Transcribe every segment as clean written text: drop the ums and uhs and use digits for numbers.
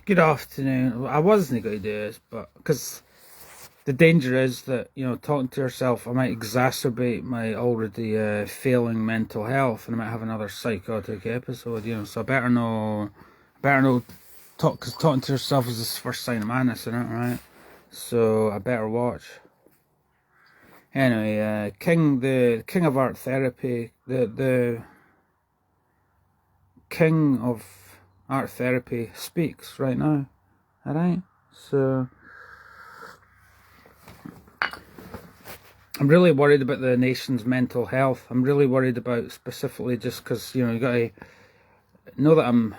Good afternoon. I wasn't going to do this, but because the danger is that, talking to yourself, I might exacerbate my already failing mental health, and I might have another psychotic episode. So I better know, because talking to yourself is the first sign of madness, isn't it? Right? So I better watch. Anyway, the king of art therapy, the king of art therapy speaks right now. All right, so. I'm really worried about the nation's mental health. I'm really worried about specifically just because, you got to know that I'm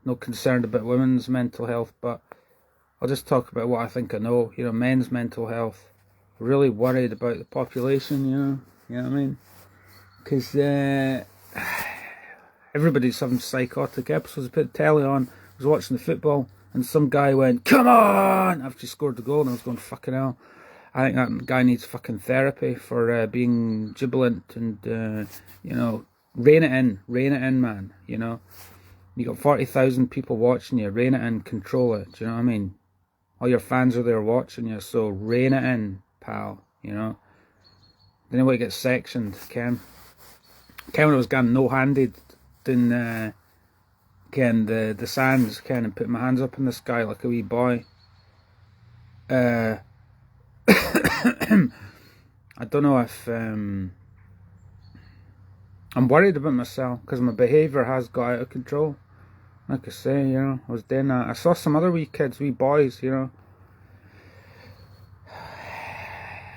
not concerned about women's mental health, but I'll just talk about what I think I know. Men's mental health. Really worried about the population, you know what I mean? Because everybody's having psychotic episodes. I put the telly on, I was watching the football, and some guy went, "Come on!" after he scored the goal, and I was going, fucking hell. I think that guy needs fucking therapy for being jubilant and, rein it in, man. You got 40,000 people watching you, rein it in, control it. Do you know what I mean? All your fans are there watching you, so rein it in, pal. Then you want to get sectioned, Ken. Ken, when I was getting no-handed doing, Ken, the sands, Ken, and putting my hands up in the sky like a wee boy. I don't know if I'm worried about myself because my behaviour has got out of control. Like I say, I was doing that. I saw some other wee kids, wee boys,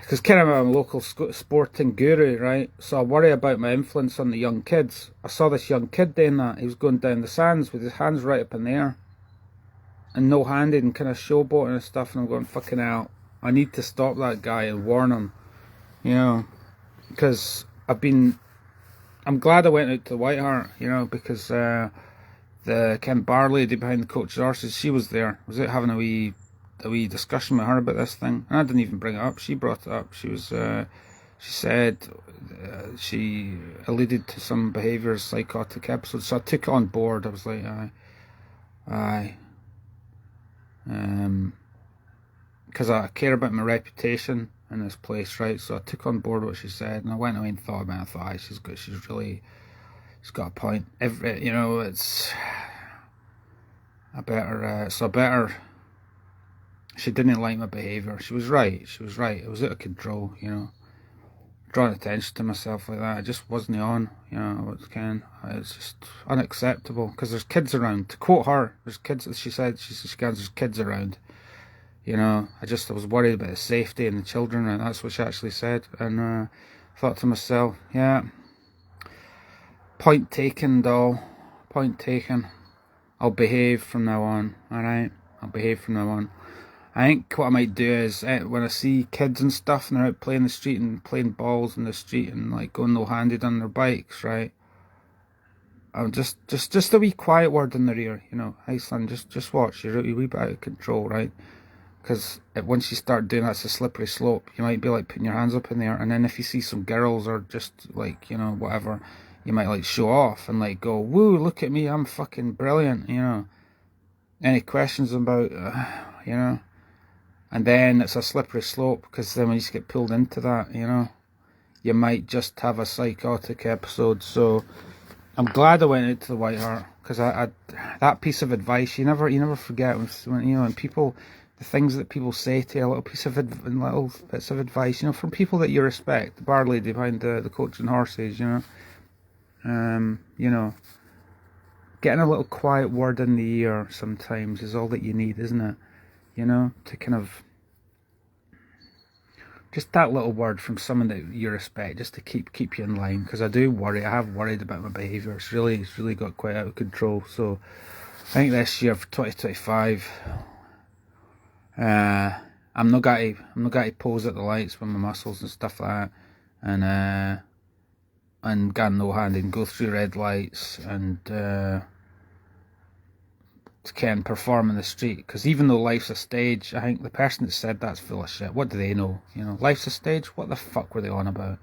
because kind of I'm a local sporting guru, right? So I worry about my influence on the young kids. I saw this young kid doing that. He was going down the sands with his hands right up in the air and no-handed and kind of showboating and stuff, and I'm going, fucking hell, I need to stop that guy and warn him. Because I'm glad I went out to the White Hart, because the Ken Bar lady behind the coach's horses, she was there. I was out having a wee discussion with her about this thing, and I didn't even bring it up. She brought it up. She said she alluded to some behaviours, psychotic episodes, so I took it on board. I was like, aye, because I care about my reputation in this place, right? So I took on board what she said, and I went away and thought about it. I thought, aye, she's got a point. It's I better. She didn't like my behaviour. She was right. It was out of control. Drawing attention to myself like that. I just wasn't on. It's just unacceptable because there's kids around. To quote her, there's kids. She said there's kids around. I was worried about the safety and the children, and that's what she actually said. And I thought to myself, yeah, point taken, doll. Point taken. I'll behave from now on, alright? I'll behave from now on. I think what I might do is, when I see kids and stuff, and they're out playing the street and playing balls in the street and like going no-handed on their bikes, right? I'll just a wee quiet word in their ear, hey son, just watch, you're a wee bit out of control, right? Because once you start doing that, it's a slippery slope. You might be like putting your hands up in the air, and then if you see some girls or just like, whatever, you might like show off and like go, woo, look at me, I'm fucking brilliant, Any questions about, and then it's a slippery slope, because then when you just get pulled into that, you might just have a psychotic episode. So I'm glad I went out to the White Hart, because I that piece of advice, you never forget when people, the things that people say to you, little bits of advice, from people that you respect. The bar lady behind the coach and horses, getting a little quiet word in the ear sometimes is all that you need, isn't it? To kind of, just that little word from someone that you respect, just to keep you in line. Because I have worried about my behaviour. It's really got quite out of control. So I think this year for 2025, I'm not going to pose at the lights with my muscles and stuff like that, and get no hand and go through red lights and can perform in the street. Because even though life's a stage, I think the person that said that's full of shit. What do they know? Life's a stage. What the fuck were they on about?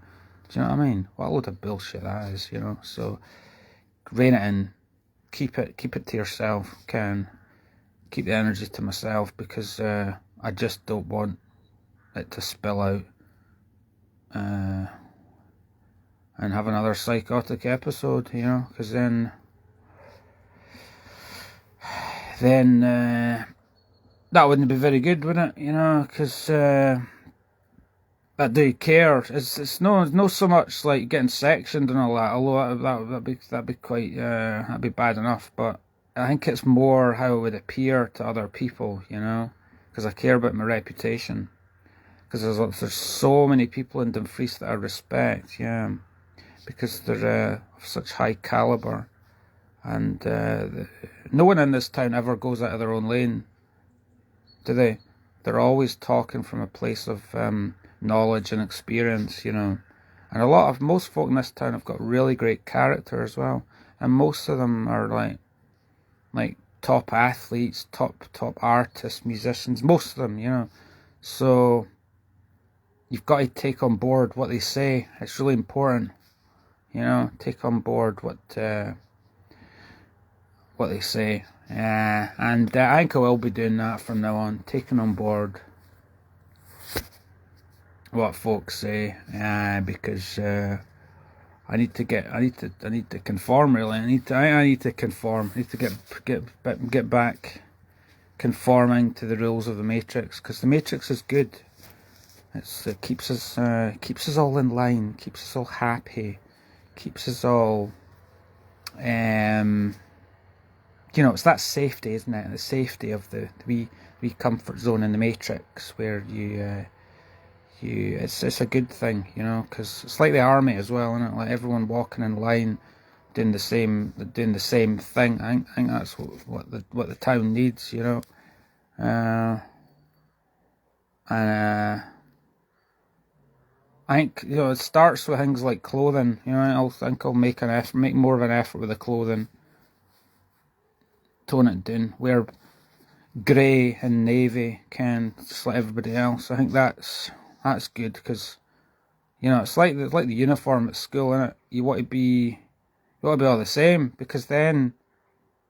Do you know what I mean? What a load of bullshit that is. So rein it in. Keep it to yourself. keep the energy to myself, because I just don't want it to spill out and have another psychotic episode, you know, because then that wouldn't be very good, would it? You know, because I do care. It's no so much like getting sectioned and all that. Although that'd be quite that'd be bad enough. But I think it's more how it would appear to other people. You know, because I care about my reputation. Because there's so many people in Dumfries that I respect. Yeah, because they're of such high caliber, and no one in this town ever goes out of their own lane, do they? They're always talking from a place of knowledge and experience, you know. And most folk in this town have got really great character as well. And most of them are like top athletes, top artists, musicians, most of them, you know. So you've got to take on board what they say. It's really important, you know, take on board what they say. And I think I will be doing that from now on, taking on board what folks say, because I need to conform, really. I need to conform. I need to get back conforming to the rules of the Matrix, because the Matrix is good. It keeps us all in line, keeps us all happy, keeps us all you know, it's that safety, isn't it? The safety of the wee comfort zone in the Matrix, where it's a good thing, you know, because it's like the army as well, isn't it? Like everyone walking in line, doing the same thing. I think that's what the town needs, you know. And I think, you know, it starts with things like clothing. You know, I'll make more of an effort with the clothing. Tone it down. Wear grey and navy, just like everybody else. I think that's good, because, you know, it's like the uniform at school, innit? You want to be all the same, because then,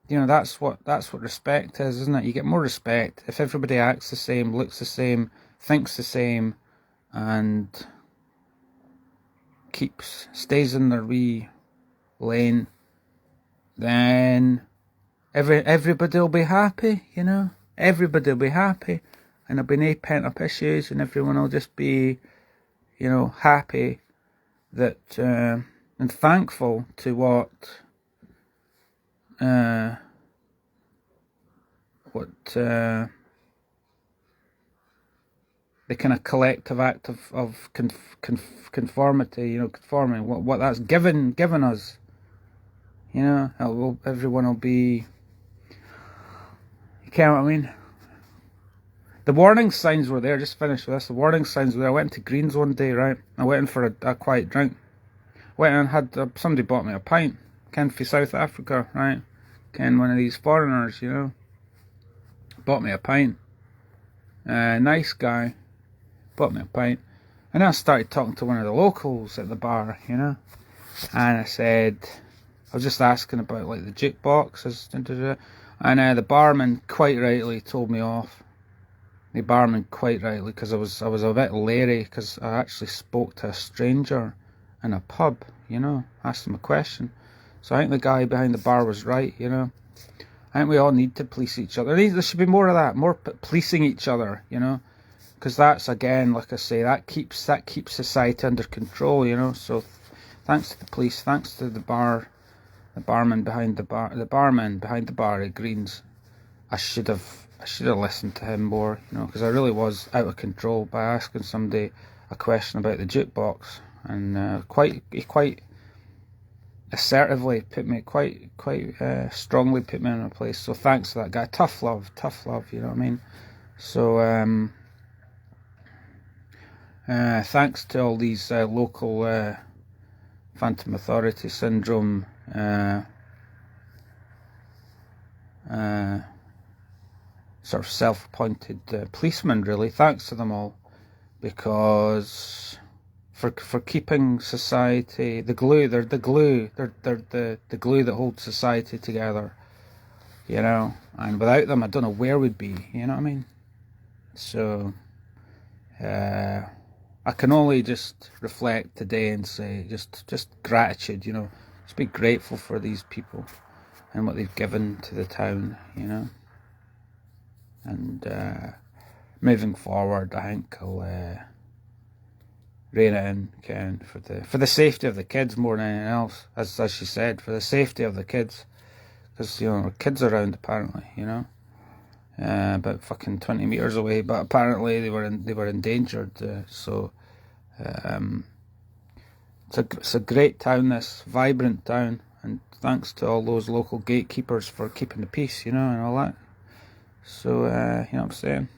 you know, that's what respect is, isn't it? You get more respect if everybody acts the same, looks the same, thinks the same, and stays in their wee lane. Then everybody will be happy, you know. Everybody will be happy, and there'll be no pent up issues, and everyone will just be, you know, happy that and thankful to what the kind of collective act of conformity, you know, conforming, what that's given us, you know. Everyone will be, you know what I mean. The warning signs were there. Just finished with this. The warning signs were there. I went to Greens one day, right? I went in for a quiet drink. Went and had somebody bought me a pint. Ken from South Africa, right? Ken, one of these foreigners, you know. Bought me a pint. Nice guy. Bought me a pint. And then I started talking to one of the locals at the bar, you know. And I said, I was just asking about like the jukeboxes. And the barman quite rightly told me off. The barman quite rightly, because I was a bit leery, because I actually spoke to a stranger in a pub, you know, asked him a question. So I think the guy behind the bar was right, you know. I think we all need to police each other. There should be more of that, more policing each other, you know, because that's, again, like I say, that keeps society under control, you know. So thanks to the police, thanks to the barman behind the bar at Greens. I should have listened to him more, you know, because I really was out of control by asking somebody a question about the jukebox, and he quite assertively strongly put me in a place. So thanks to that guy. Tough love, you know what I mean. So thanks to all these local Phantom Authority Syndrome sort of self-appointed policemen, really. Thanks to them all, because for keeping society, they're the glue that holds society together. you know, and without them, I don't know where we'd be, you know what I mean? So, I can only just reflect today and say, just gratitude, you know, just be grateful for these people and what they've given to the town, you know, and moving forward, I think I'll rein it in, Ken, for the safety of the kids more than anything else, as she said, for the safety of the kids, because, you know, our kids around apparently, you know, about fucking 20 meters away, but apparently they were endangered. So it's a great town, this vibrant town, and thanks to all those local gatekeepers for keeping the peace, you know, and all that. So you know what I'm saying.